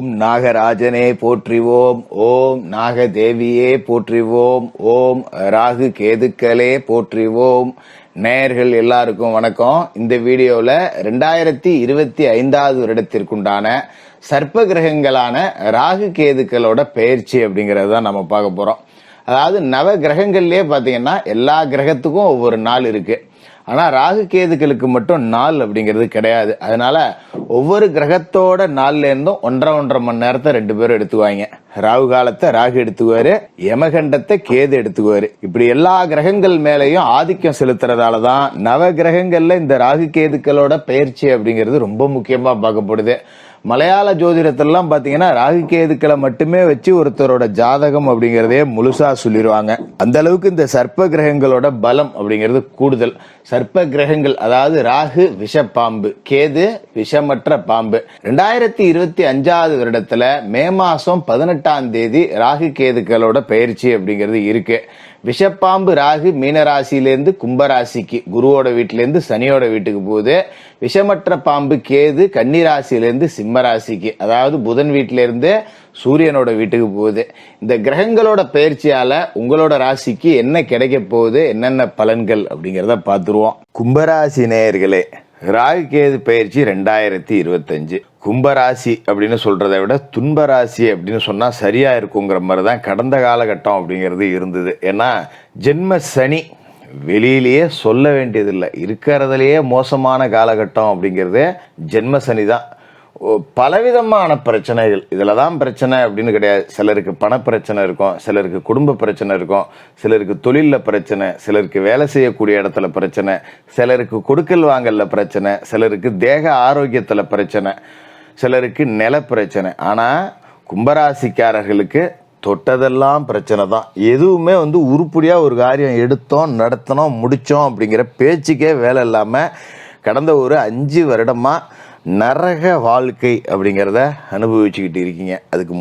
ஓம் நாகராஜனே போற்றிவோம், ஓம் நாகதேவியே போற்றிவோம், ஓம் ராகு கேதுக்களே போற்றிவோம். நேயர்கள் எல்லாருக்கும் வணக்கம். இந்த வீடியோல 2025வது வருடத்திற்குண்டான சர்ப்ப கிரகங்களான ராகு கேதுக்களோட பெயர்ச்சி அப்படிங்கறது தான் நம்ம பார்க்க போறோம். அதாவது நவ கிரகங்கள்லயே பாத்தீங்கன்னா எல்லா கிரகத்துக்கும் ஒவ்வொரு நாள் இருக்கு. ஆனா ராகு கேதுக்களுக்கு மட்டும் நாள் அப்படிங்கிறது கிடையாது. அதனால ஒவ்வொரு கிரகத்தோட நாள்ல இருந்தும் 1.5 மணி நேரத்தை 2 பேரும் எடுத்துக்குவாங்க. ராகு காலத்தை ராகு எடுத்துக்குவாரு, யமகண்டத்தை கேது எடுத்துக்குவாரு. இப்படி எல்லா கிரகங்கள் மேலையும் ஆதிக்கம் செலுத்துறதாலதான் நவ கிரகங்கள்ல இந்த ராகு கேதுக்களோட பெயர்ச்சி அப்படிங்கிறது ரொம்ப முக்கியமா பார்க்கப்படுது. மலையாள ஜோதிடத்திலாம் பாத்தீங்கன்னா ராகு கேதுக்களை மட்டுமே வச்சு ஒருத்தரோட ஜாதகம் அப்படிங்கறதே முழுசா சொல்லிடுவாங்க. அந்த அளவுக்கு இந்த சர்ப்ப கிரகங்களோட பலம் அப்படிங்கிறது கூடுதல். சர்ப்ப கிரகங்கள் அதாவது ராகு விஷப்பாம்பு, கேது விஷமற்ற பாம்பு. 2025வது வருடத்துல மே மாசம் 18ஆம் தேதி ராகு கேதுக்களோட பெயர்ச்சி அப்படிங்கிறது இருக்கு. விஷப்பாம்பு ராகு மீனராசியிலிருந்து கும்பராசிக்கு, குருவோட வீட்டுல இருந்து சனியோட வீட்டுக்கு போகுது. விஷமற்ற பாம்பு கேது கன்னிராசியிலிருந்து சிம்மராசிக்கு, அதாவது புதன் வீட்டுல இருந்து சூரியனோட வீட்டுக்கு போகுது. இந்த கிரகங்களோட பயிற்சியால உங்களோட ராசிக்கு என்ன கிடைக்க போகுது, என்னென்ன பலன்கள் அப்படிங்கறத பாத்துருவோம். கும்பராசி நேயர்களே, ராகு கேது பயிற்சி 2025. கும்பராசி அப்படின்னு சொல்றதை விட துன்பராசி அப்படின்னு சொன்னா சரியா இருக்குங்கிற மாதிரி தான் கடந்த காலகட்டம் அப்படிங்கிறது இருந்தது. ஏன்னா ஜென்ம சனி வெளியிலேயே சொல்ல வேண்டியதில்லை, இருக்கிறதுலேயே மோசமான காலகட்டம் அப்படிங்கிறது ஜென்ம சனி தான். பலவிதமான பிரச்சனைகள், இதுல தான் பிரச்சனை அப்படின்னு கிடையாது. சிலருக்கு பண பிரச்சனை இருக்கும், சிலருக்கு குடும்ப பிரச்சனை இருக்கும், சிலருக்கு தொழில பிரச்சனை, சிலருக்கு வேலை செய்யக்கூடிய இடத்துல பிரச்சனை, சிலருக்கு கொடுக்கல் வாங்கல பிரச்சனை, சிலருக்கு தேக ஆரோக்கியத்துல பிரச்சனை, சிலருக்கு நில பிரச்சனை. ஆனா கும்பராசிக்காரர்களுக்கு தொட்டதெல்லாம் பிரச்சனை தான். எதுவுமே உருப்படியா ஒரு காரியம் எடுத்தோம், நடத்தினோம், முடிச்சோம் அப்படிங்கிற பேச்சுக்கே வேலை இல்லாம கடந்த ஒரு 5 வருடமா நரக வாழ்க்கை அப்படிங்கிறத அனுபவிச்சுக்கிட்டு இருக்கீங்க. அதுக்கு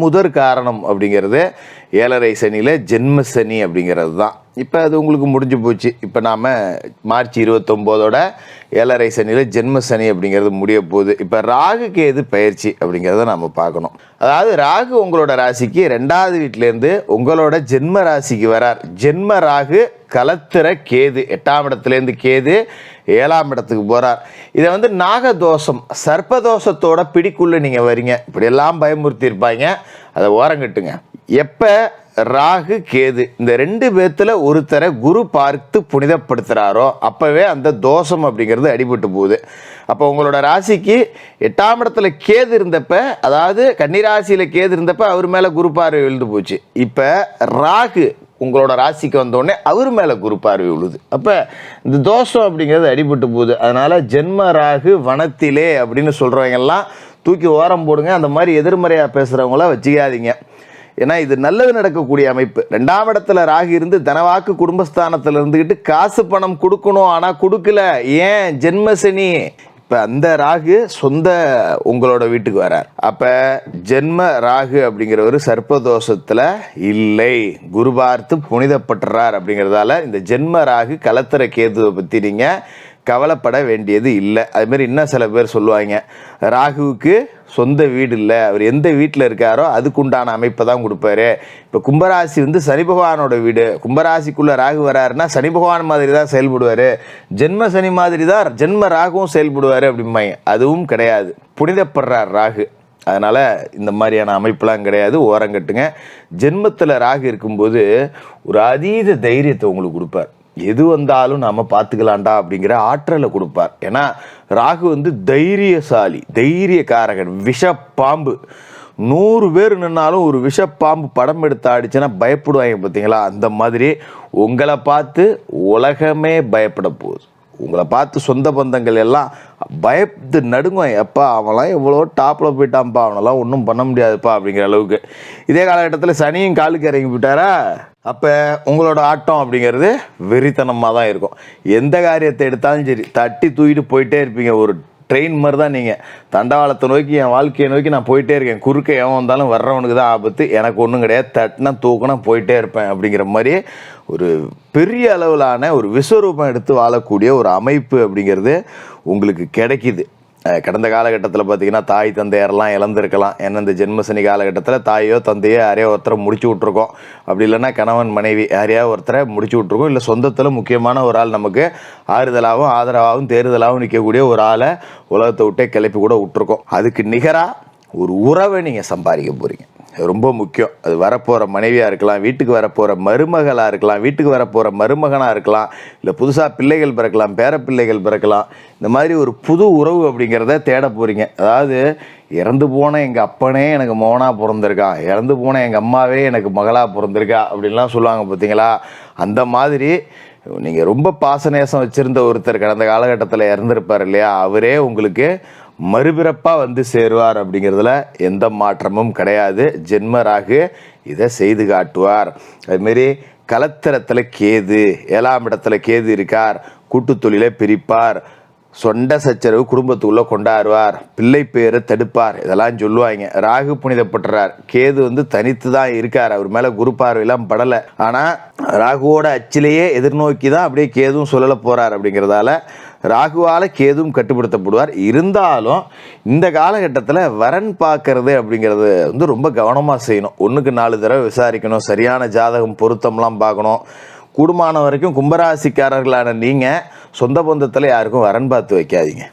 முதற் காரணம் அப்படிங்கிறது 7.5 சனியில ஜென்ம சனி அப்படிங்கிறது தான். இப்போ அது உங்களுக்கு முடிஞ்சு போச்சு. இப்போ நாம் மார்ச் 29ஓட 7.5 சனியில ஜென்ம சனி அப்படிங்கிறது முடிய போகுது. இப்போ ராகு கேது பயிற்சி அப்படிங்கிறத நம்ம பார்க்கணும். அதாவது ராகு உங்களோட ராசிக்கு 2வது வீட்டிலேருந்து உங்களோட ஜென்ம ராசிக்கு வரார். ஜென்ம ராகு கலத்திர கேது 8ஆம் இடத்துலேருந்து கேது 7ஆம் இடத்துக்கு போறார். இதை நாகதோஷம் சர்ப்பதோஷத்தோட பிடிக்குள்ள நீங்க வரீங்க. இப்படியெல்லாம் பயமுறுத்தி இருப்பாங்க, அதை ஓரங்கட்டுங்க. எப்ப ராகு கேது இந்த 2 பேத்துல ஒருத்தரை குரு பார்த்து புனிதப்படுத்துறாரோ அப்பவே அந்த தோஷம் அப்படிங்கிறது அடிபட்டு போகுது. அப்போ உங்களோட ராசிக்கு 8ஆம் இடத்துல கேது இருந்தப்ப, அதாவது கன்னிராசியில கேது இருந்தப்ப அவர் மேல குரு பார்வை விழுந்து போச்சு. இப்ப ராகு உங்களோட ராசிக்கு வந்தோடனே அவர் மேல குரு பார்வை விழுது. அப்ப இந்த தோஷம் அப்படிங்கிறது அடிபட்டு போகுது. அதனால ஜென்ம ராகு வனத்திலே அப்படின்னு சொல்றவங்க எல்லாம் தூக்கி ஓரம் போடுங்க. அந்த மாதிரி எதிர்மறையா பேசுறவங்கள வச்சுக்காதீங்க. ஏன்னா இது நல்லது நடக்கக்கூடிய அமைப்பு. 2ஆம் இடத்துல ராகு இருந்து தனவாக்கு குடும்பஸ்தானத்துல இருந்துகிட்டு காசு பணம் கொடுக்கணும், ஆனா கொடுக்கல. ஏன்? ஜென்ம சனி. இப்ப அந்த ராகு சொந்த உங்களோட வீட்டுக்கு வரார். அப்ப ஜென்ம ராகு அப்படிங்கிறவர் சர்ப்பதோஷத்துல இல்லை, குரு பார்த்து புனிதப்பட்டுறார். அப்படிங்கிறதால இந்த ஜென்ம ராகு கலத்திர கேதுவை பத்தி நீங்க கவலைப்பட வேண்டியது இல்லை. அது மாதிரி இன்னும் சில பேர் சொல்லுவாங்க, ராகுவுக்கு சொந்த வீடு இல்லை, அவர் எந்த வீட்டில் இருக்காரோ அதுக்குண்டான அமைப்பை தான் கொடுப்பாரு. இப்போ கும்பராசி சனி பகவானோட வீடு, கும்பராசிக்குள்ள ராகு வராருன்னா சனி பகவான் மாதிரி தான் செயல்படுவார், ஜென்ம சனி மாதிரி தான் ஜென்ம ராகுவும் செயல்படுவார் அப்படிம்பாங்க. அதுவும் கிடையாது, புனிதப்படுறார் ராகு. அதனால இந்த மாதிரியான அமைப்புலாம் கிடையாது, ஓரங்கட்டுங்க. ஜென்மத்தில் ராகு இருக்கும்போது ஒரு அதீத தைரியத்தை உங்களுக்கு கொடுப்பார். எது வந்தாலும் நாம பார்த்துக்கலாண்டா அப்படிங்கிற ஆற்றலை கொடுப்பார். ஏன்னா ராகு தைரியசாலி, தைரியக்காரகன், விஷப்பாம்பு. 100 பேர் நின்னாலும் ஒரு விஷப்பாம்பு படம் எடுத்து ஆடிச்சுன்னா பயப்படுவாங்க பார்த்தீங்களா? அந்த மாதிரி உங்களை பார்த்து உலகமே பயப்பட போகுது. உங்களை பார்த்து சொந்த பந்தங்கள் எல்லாம் பயந்து நடுங்குவாங்க. எப்பா அவன்லாம் எவ்வளோ டாப்பில் போயிட்டான்ப்பா, அவனெல்லாம் ஒன்றும் பண்ண முடியாதுப்பா அப்படிங்கிற அளவுக்கு. இதே காலகட்டத்தில் சனியும் காலுக்கு இறங்கி போயிட்டாரா, அப்போ உங்களோட ஆட்டம் அப்படிங்கிறது வெறித்தனமாக தான் இருக்கும். எந்த காரியத்தை எடுத்தாலும் சரி தட்டி தூக்கிட்டு போயிட்டே இருப்பீங்க. ஒரு ட்ரெயின் மாதிரி தான் நீங்கள். தண்டவாளத்தை நோக்கி, என் வாழ்க்கையை நோக்கி நான் போயிட்டே இருக்கேன். குறுக்க எவன் வந்தாலும் வர்றவனுக்கு தான் ஆபத்து, எனக்கு ஒன்றும் கிடையாது, தட்டினா தூக்கினா போயிட்டே இருப்பேன் அப்படிங்கிற மாதிரி ஒரு பெரிய அளவிலான ஒரு விஸ்வரூபம் எடுத்து வாழக்கூடிய ஒரு அமைப்பு அப்படிங்கிறது உங்களுக்கு கிடைக்கிது. கடந்த காலகட்டத்தில் பார்த்தீங்கன்னா தாய் தந்தையரெல்லாம் இழந்திருக்கலாம். ஏன்னா இந்த ஜென்மசனி காலகட்டத்தில் தாயோ தந்தையோ யாரையோ ஒருத்தரை முடிச்சு விட்ருக்கோம். அப்படி இல்லைன்னா கணவன் மனைவி யாரையாவது ஒருத்தரை முடிச்சு விட்ருக்கோம். இல்லை சொந்தத்தில் முக்கியமான ஒரு ஆள் நமக்கு ஆறுதலாகவும் ஆதரவாகவும் தேறுதலாகவும் நிற்கக்கூடிய ஒரு ஆளை உலகத்தை விட்டே கிளப்பி கூட விட்ருக்கோம். அதுக்கு நிகராக ஒரு உறவை நீங்கள் சம்பாதிக்க போகிறீங்க. ரொம்ப முக்கியம். அது வரப்போகிற மனைவியாக இருக்கலாம், வீட்டுக்கு வரப்போகிற மருமகளாக இருக்கலாம், வீட்டுக்கு வரப்போகிற மருமகனாக இருக்கலாம், இல்லை புதுசாக பிள்ளைகள் பிறக்கலாம், பேர பிள்ளைகள் பிறக்கலாம். இந்த மாதிரி ஒரு புது உறவு அப்படிங்கிறத தேட போகிறீங்க. அதாவது இறந்து போன எங்கள் அப்பனே எனக்கு மகனாக பிறந்திருக்கான், இறந்து போன எங்கள் அம்மாவே எனக்கு மகளாக பிறந்திருக்கா அப்படின்லாம் சொல்லுவாங்க பார்த்தீங்களா. அந்த மாதிரி நீங்கள் ரொம்ப பாசநேசம் வச்சுருந்த ஒருத்தர் கடந்த காலகட்டத்தில் இறந்துருப்பார் இல்லையா, அவரே உங்களுக்கு மறுபிறப்பாக வந்து சேருவார் அப்படிங்கிறதுல எந்த மாற்றமும் கிடையாது. ஜென்மராகு இதை செய்து காட்டுவார். அதுமாரி கலத்திரத்தில் கேது, 7ஆம் இடத்துல கேது இருக்கார், கூட்டு தொழிலை பிரிப்பார், சொண்ட சச்சரவு குடும்பத்துக்குள்ளே கொண்டாடுவார், பிள்ளை பேரை தடுப்பார், இதெல்லாம் சொல்லுவாங்க. ராகு புனிதப்பட்டுறார், கேது வந்து தனித்து தான் இருக்கார், அவர் மேலே குரு பார்வையெல்லாம் படலை. ஆனால் ராகுவோட அச்சிலேயே எதிர்நோக்கி தான் அப்படியே கேதுவும் சொல்லலை போகிறார். அப்படிங்கிறதால ராகுவால் கேதுவும் கட்டுப்படுத்தப்படுவார். இருந்தாலும் இந்த காலகட்டத்தில் வரன் பார்க்கறது அப்படிங்கிறது வந்து ரொம்ப கவனமாக செய்யணும். 1க்கு 4 தடவை விசாரிக்கணும், சரியான ஜாதகம் பொருத்தம்லாம் பார்க்கணும். கூடுமான வரைக்கும் கும்பராசிக்காரர்களான நீங்கள் சொந்த பந்தத்தில் யாருக்கும் வரன் பார்த்து வைக்காதீங்க.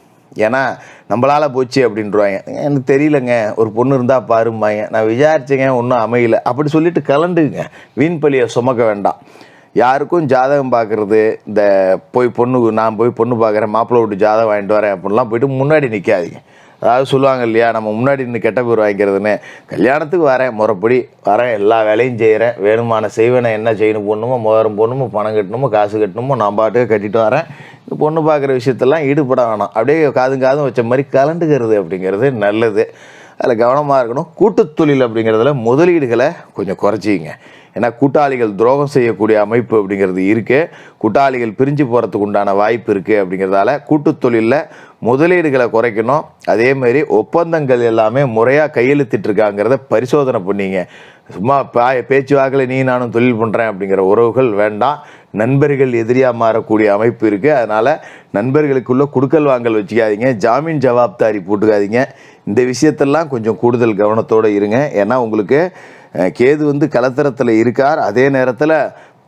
ஏன்னா நம்மளால் போச்சு அப்படின்றாங்க. எனக்கு தெரியலங்க, ஒரு பொண்ணு இருந்தால் பாரும்பாங்க, நான் விசாரிச்சேங்க ஒன்றும் அமையல அப்படி சொல்லிட்டு கலண்டுங்க. வீண் பழியை சுமக்க வேண்டாம். யாருக்கும் ஜாதகம் பார்க்குறது, இந்த நான் போய் பொண்ணு பார்க்குறேன், மாப்பிள்ளை விட்டு ஜாதகம் வாங்கிட்டு வரேன் அப்படின்லாம் போயிட்டு முன்னாடி நிற்காதீங்க. அதாவது சொல்லுவாங்க இல்லையா, நம்ம முன்னாடி நின்று கெட்ட பேர் வாங்கிக்கிறதுன்னு. கல்யாணத்துக்கு வரேன், முறைப்படி வரேன், எல்லா வேலையும் செய்கிறேன், வேணுமான செய்வேன், என்ன செய்யணும் போடணுமோ, மோதிரம் போடணுமோ, பணம் கட்டணுமோ, காசு கட்டணுமோ, நான் பாட்டுக்கு கட்டிட்டு வரேன். இந்த பொண்ணு பார்க்குற விஷயத்தெல்லாம் ஈடுபட வேணாம். அப்படியே காதும் வச்ச மாதிரி கலண்டுக்கிறது அப்படிங்கிறது நல்லது. அதில் கவனமாக இருக்கணும். கூட்டுத்தொழில் அப்படிங்கிறதுல முதலீடுகளை கொஞ்சம் குறைச்சிங்க. ஏன்னா கூட்டாளிகள் துரோகம் செய்யக்கூடிய அமைப்பு அப்படிங்கிறது இருக்குது. கூட்டாளிகள் பிரிஞ்சு போகிறதுக்கு உண்டான வாய்ப்பு இருக்குது. அப்படிங்கிறதால கூட்டுத்தொழிலில் முதலீடுகளை குறைக்கணும். அதேமாரி ஒப்பந்தங்கள் எல்லாமே முறையாக கையெழுத்திட்டுருக்காங்கிறத பரிசோதனை பண்ணிங்க. சும்மா பேச்சு வாக்கில் நானும் தொழில் பண்ணுறேன் அப்படிங்கிற உறவுகள் வேண்டாம். நண்பர்கள் எதிரியாக மாறக்கூடிய அமைப்பு இருக்குது. அதனால் நண்பர்களுக்குள்ளே குடுக்கல் வாங்கல் வச்சுக்காதீங்க, ஜாமீன் ஜவாப்தாரி போட்டுக்காதீங்க. இந்த விஷயத்தெல்லாம் கொஞ்சம் கூடுதல் கவனத்தோடு இருங்க. ஏன்னா உங்களுக்கு கேது வந்து கலத்திரத்தில் இருக்கார். அதே நேரத்தில்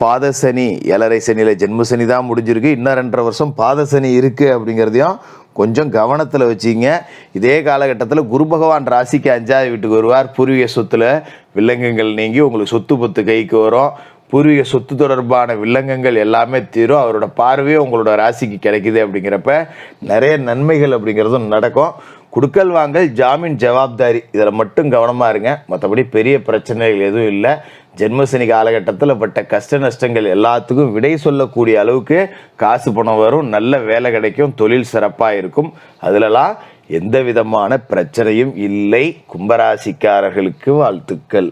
பாதசனி, 7.5 சனியில் ஜென்மசனி தான் முடிஞ்சிருக்கு, இன்னும் 2.5 வருஷம் பாதசனி இருக்குது. அப்படிங்கிறதையும் கொஞ்சம் கவனத்தில் வச்சிங்க. இதே காலகட்டத்தில் குரு பகவான் ராசிக்கு 5ஆவது வீட்டுக்கு வருவார். பூர்வீக சொத்தில் வில்லங்கங்கள் நீங்கி உங்களுக்கு சொத்து பத்து கைக்கு வரும். பூர்வீக சொத்து தொடர்பான வில்லங்கங்கள் எல்லாமே தீரும். அவரோட பார்வையே உங்களோட ராசிக்கு கிடைக்குது. அப்படிங்கிறப்ப நிறைய நன்மைகள் அப்படிங்கிறதும் நடக்கும். குடுக்கல் வாங்கல், ஜாமீன் ஜவாப்தாரி, இதில் மட்டும் கவனமாக இருங்க. மற்றபடி பெரிய பிரச்சனைகள் எதுவும் இல்லை. ஜென்மசனி காலகட்டத்தில் பட்ட கஷ்ட நஷ்டங்கள் எல்லாத்துக்கும் விடை சொல்லக்கூடிய அளவுக்கு காசு பணம் வரும், நல்ல வேலை கிடைக்கும், தொழில் சிறப்பாக இருக்கும். அதிலலாம் எந்த விதமான பிரச்சனையும் இல்லை. கும்பராசிக்காரர்களுக்கு வாழ்த்துக்கள்.